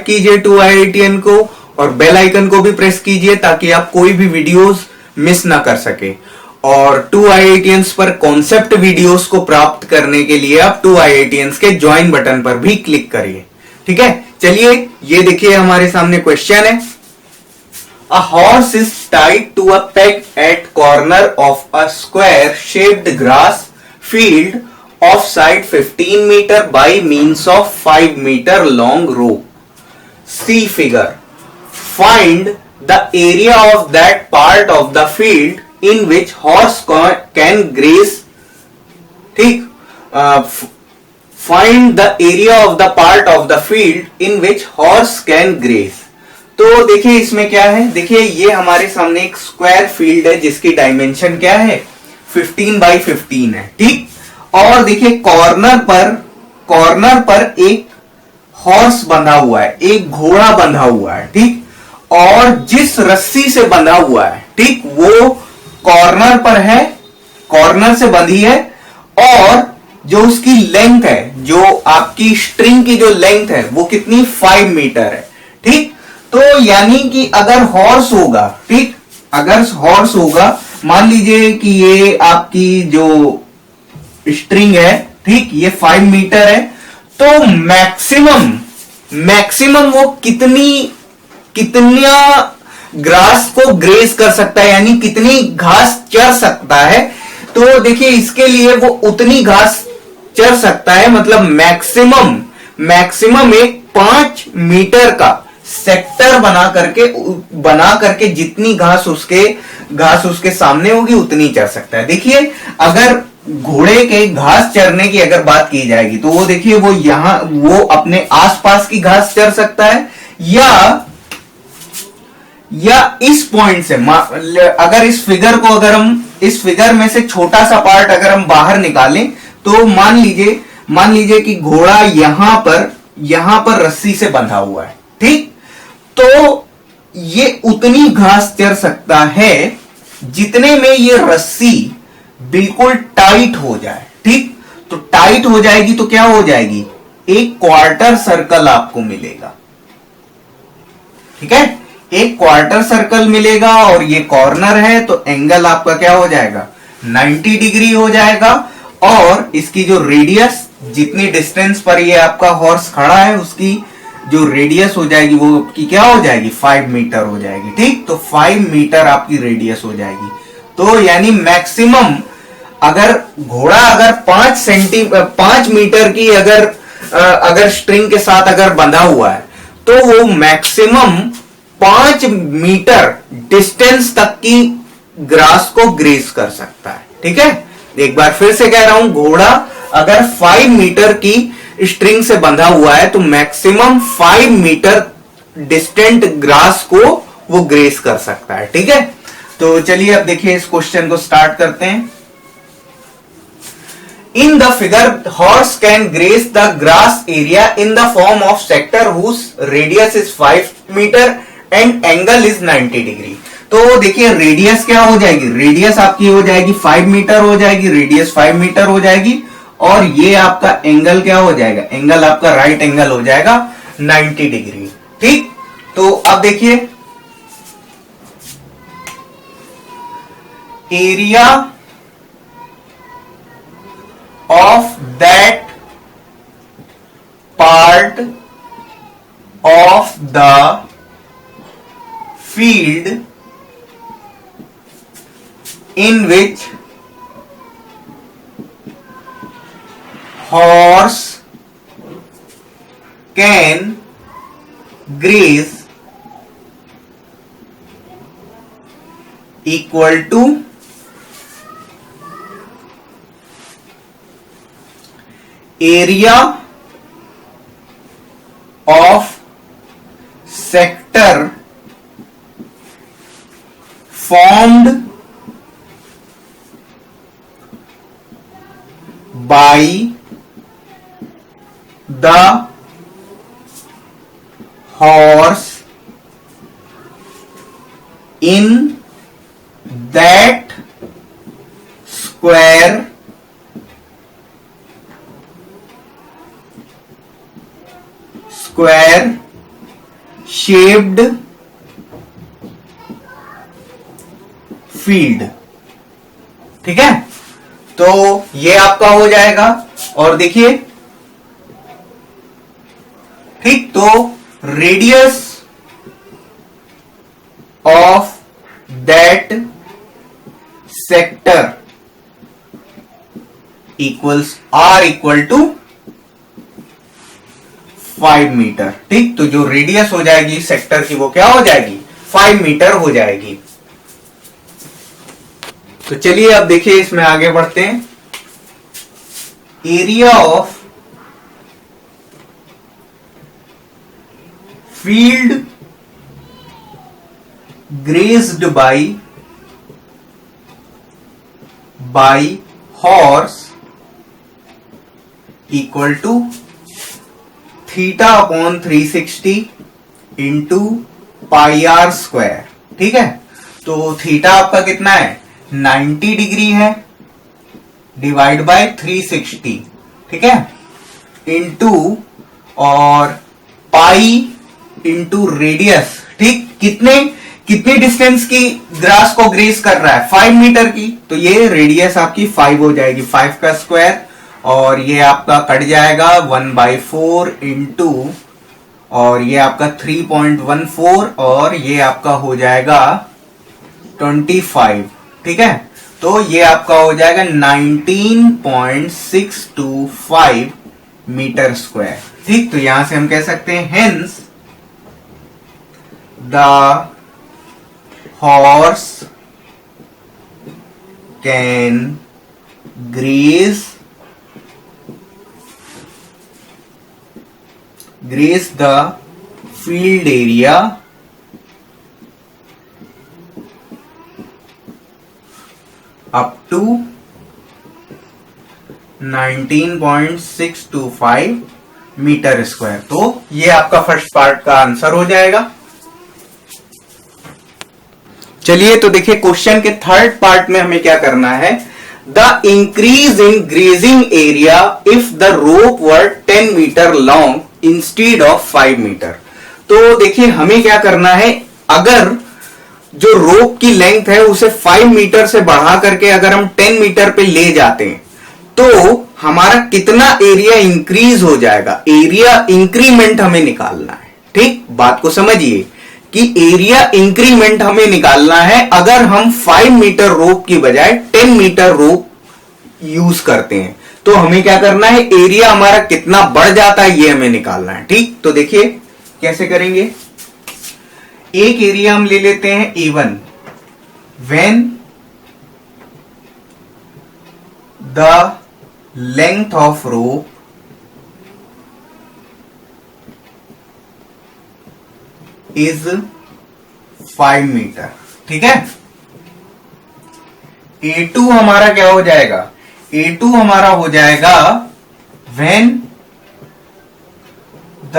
कीजिए 2IITN को और बेल आइकन को भी प्रेस कीजिए ताकि आप कोई भी वीडियोस मिस ना कर सके। और 2IITNs पर कॉन्सेप्ट वीडियोस को प्राप्त करने के लिए आप 2IITNs के ज्वाइन बटन पर भी क्लिक करिए। ठीक है, चलिए ये देखिए हमारे सामने क्वेश्चन है। A horse is tied to a peg at corner of a square shaped grass field of side 15 meter by means of 5 meter long rope. See figure. Find the area of that part of the field in which horse can graze. ठीक, find the area of the part of the field in which horse can graze. तो देखिए इसमें क्या है, देखिए ये हमारे सामने एक स्क्वायर फील्ड है जिसकी डायमेंशन क्या है 15 बाई 15 है। ठीक, और देखिए कॉर्नर पर एक हॉर्स बंधा हुआ है, एक घोड़ा बंधा हुआ है। ठीक, और जिस रस्सी से बंधा हुआ है, ठीक, वो कॉर्नर पर है, कॉर्नर से बंधी है, और जो उसकी लेंथ है, जो आपकी स्ट्रिंग की जो लेंथ है वो कितनी 5 मीटर है। ठीक, तो यानी कि अगर हॉर्स होगा, ठीक, अगर हॉर्स होगा, मान लीजिए कि ये आपकी जो स्ट्रिंग है, ठीक, ये 5 मीटर है, तो मैक्सिमम वो कितना ग्रास को ग्रेस कर सकता है, यानी कितनी घास चर सकता है। तो देखिए इसके लिए वो उतनी घास चर सकता है, मतलब मैक्सिमम एक 5 मीटर का सेक्टर बना करके जितनी घास उसके सामने होगी उतनी चर सकता है। देखिए अगर घोड़े के घास चरने की अगर बात की जाएगी तो वो देखिए वो अपने आसपास की घास चर सकता है, या इस पॉइंट से अगर इस फिगर में से छोटा सा पार्ट अगर हम बाहर निकालें तो मान लीजिए कि घोड़ा यहां पर रस्सी से बंधा हुआ है। ठीक, तो ये उतनी घास चर सकता है जितने में ये रस्सी बिल्कुल टाइट हो जाए। ठीक, तो टाइट हो जाएगी तो क्या हो जाएगी, एक क्वार्टर सर्कल आपको मिलेगा। ठीक है, एक क्वार्टर सर्कल मिलेगा, और ये कॉर्नर है तो एंगल आपका क्या हो जाएगा 90 डिग्री हो जाएगा, और इसकी जो रेडियस, जितनी डिस्टेंस पर ये आपका हॉर्स खड़ा है उसकी जो रेडियस हो जाएगी वो आपकी क्या हो जाएगी 5 मीटर हो जाएगी। ठीक, तो 5 मीटर आपकी रेडियस हो जाएगी। तो यानी मैक्सिमम अगर घोड़ा 5 मीटर की अगर स्ट्रिंग के साथ अगर बंधा हुआ है तो वो मैक्सिमम 5 मीटर डिस्टेंस तक की ग्रास को ग्रेस कर सकता है। ठीक है, एक बार फिर से कह रहा हूं, घोड़ा अगर 5 मीटर की स्ट्रिंग से बंधा हुआ है तो मैक्सिमम 5 मीटर डिस्टेंट ग्रास को वो ग्रेस कर सकता है। ठीक है, तो चलिए अब देखिए इस क्वेश्चन को स्टार्ट करते हैं। In the figure horse can graze the grass area in the form of sector whose radius is 5 metre and angle is 90 degree. तो देखिए रेडियस क्या हो जाएगी, रेडियस आपकी हो जाएगी 5 मीटर हो जाएगी, रेडियस 5 मीटर हो जाएगी, और ये आपका एंगल क्या हो जाएगा, एंगल आपका राइट एंगल हो जाएगा 90 डिग्री। ठीक, तो अब देखिए area of that part of the field in which horse can graze equal to area of sector formed by the horse in that square shaped field. ठीक है, तो ये आपका हो जाएगा। और देखिए, ठीक, तो radius of that sector equals R equal to 5 metre. ठीक, तो जो रेडियस हो जाएगी सेक्टर की वो क्या हो जाएगी, 5 मीटर हो जाएगी। तो चलिए अब देखिए इसमें आगे बढ़ते हैं। Area of field grazed by horse equal to theta upon 360 into pi R square. ठीक है, तो थीटा आपका कितना है, 90 डिग्री है, डिवाइड बाय 360। ठीक है, इंटू और पाई इंटू रेडियस। ठीक, कितनी डिस्टेंस की ग्रास को ग्रेस कर रहा है, 5 मीटर की, तो ये रेडियस आपकी 5 हो जाएगी, 5 का स्क्वायर, और ये आपका कट जाएगा 1/4 इंटू, और ये आपका 3.14, और ये आपका हो जाएगा 25। ठीक है, तो ये आपका हो जाएगा 19.625 मीटर स्क्वायर। ठीक, तो यहां से हम कह सकते हैं hence the horse can graze the field area up to 19.625 metre square. तो ये आपका फर्स्ट पार्ट का आंसर हो जाएगा। चलिए तो देखिए क्वेश्चन के थर्ड पार्ट में हमें क्या करना है। The increase in grazing area if the rope were 10 metre long instead of 5 metre. तो देखिए हमें क्या करना है, अगर जो रोप की लेंथ है उसे 5 मीटर से बढ़ा करके अगर हम 10 मीटर पे ले जाते हैं तो हमारा कितना एरिया इंक्रीज हो जाएगा, एरिया इंक्रीमेंट हमें निकालना है। ठीक, बात को समझिए कि एरिया इंक्रीमेंट हमें निकालना है अगर हम 5 मीटर रोप की बजाय 10 मीटर रोप यूज करते हैं तो हमें क्या करना है, एरिया हमारा कितना बढ़ जाता है ये हमें निकालना है। ठीक, तो देखिए कैसे करेंगे। एक एरिया हम ले लेते हैं A1 when the length of rope is 5 metre. ठीक है, A2 हमारा क्या हो जाएगा, A2 हमारा हो जाएगा when the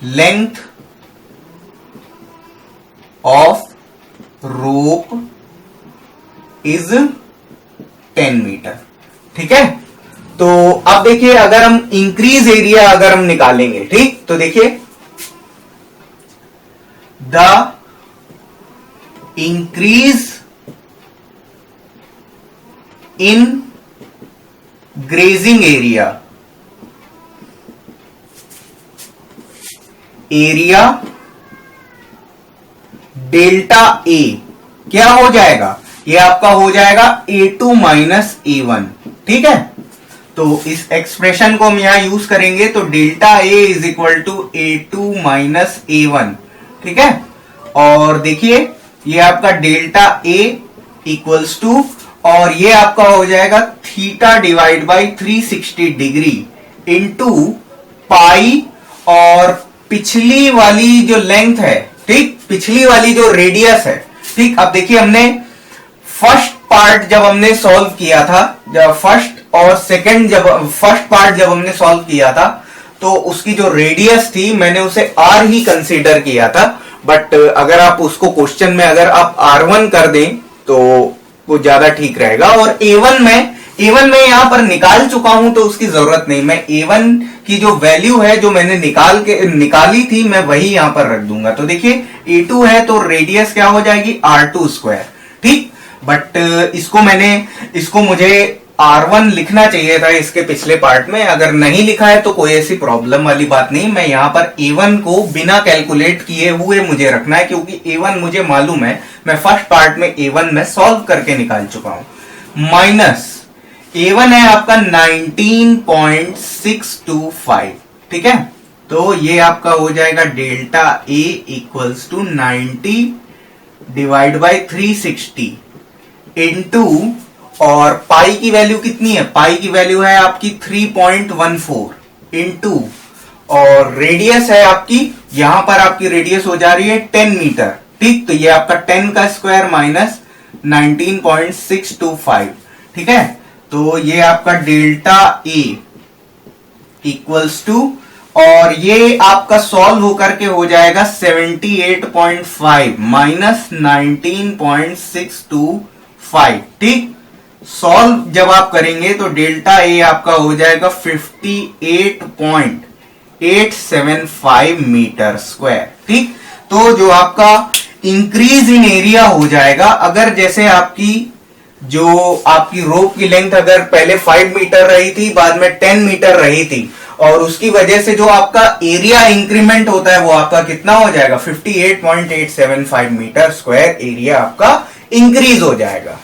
length of rope is 10 metre. ठीक है, तो अब देखिए अगर हम इंक्रीज एरिया अगर हम निकालेंगे, ठीक, तो देखिए the increase in grazing area delta A क्या हो जाएगा, ये आपका हो जाएगा A2 माइनस A1। ठीक है, तो इस एक्सप्रेशन को हम यहां यूज करेंगे तो delta A is equal to A2 minus A1। ठीक है, और देखिए ये आपका डेल्टा ए इक्वल्स टू, और ये आपका हो जाएगा theta divide by 360 degree into pi, और पिछली वाली जो लेंथ है, ठीक, पिछली वाली जो रेडियस है। ठीक, अब देखिए हमने फर्स्ट पार्ट जब हमने सॉल्व किया था, जब फर्स्ट और सेकंड जब फर्स्ट पार्ट जब हमने सॉल्व किया था तो उसकी जो रेडियस थी मैंने उसे आर ही कंसीडर किया था, बट अगर आप उसको क्वेश्चन में अगर आप R1 कर दें तो वो ज्यादा ठीक रहेगा। और A1 में यहां पर निकाल चुका हूं तो उसकी जरूरत नहीं, मैं A1 कि जो वैल्यू है जो मैंने निकाली थी मैं वही यहां पर रख दूंगा। तो देखिए A2 है तो रेडियस क्या हो जाएगी R2 स्क्वायर, ठीक। बट इसको मुझे R1 लिखना चाहिए था इसके पिछले पार्ट में, अगर नहीं लिखा है तो कोई ऐसी प्रॉब्लम वाली बात नहीं। मैं यहां पर A1 को बिना कैलकुलेट किए हुए मुझे रखना है, क्योंकि A1 मुझे मालूम है, मैं फर्स्ट पार्ट में A1 में सॉल्व करके निकाल चुका हूं। माइनस A1 है आपका 19.625, ठीक है। तो ये आपका हो जाएगा delta A equals to 90 divide by 360 into, और पाई की वैल्यू कितनी है, पाई की वैल्यू है आपकी 3.14 इंटू, और रेडियस है आपकी, यहां पर आपकी रेडियस हो जा रही है 10 मीटर, ठीक। तो ये आपका 10 का स्क्वायर माइनस 19.625, ठीक है। तो ये आपका डेल्टा A इक्वल्स टू, और ये आपका सॉल्व होकर के हो जाएगा 78.5 माइनस 19.625, ठीक। सॉल्व जब आप करेंगे तो डेल्टा A आपका हो जाएगा 58.875 मीटर स्क्वायर, ठीक। तो जो आपका इंक्रीज इन एरिया हो जाएगा, अगर जैसे आपकी रोप की लेंथ अगर पहले 5 मीटर रही थी, बाद में 10 मीटर रही थी, और उसकी वजह से जो आपका एरिया इंक्रीमेंट होता है वो आपका कितना हो जाएगा, 58.875 मीटर स्क्वायर एरिया आपका इंक्रीज हो जाएगा।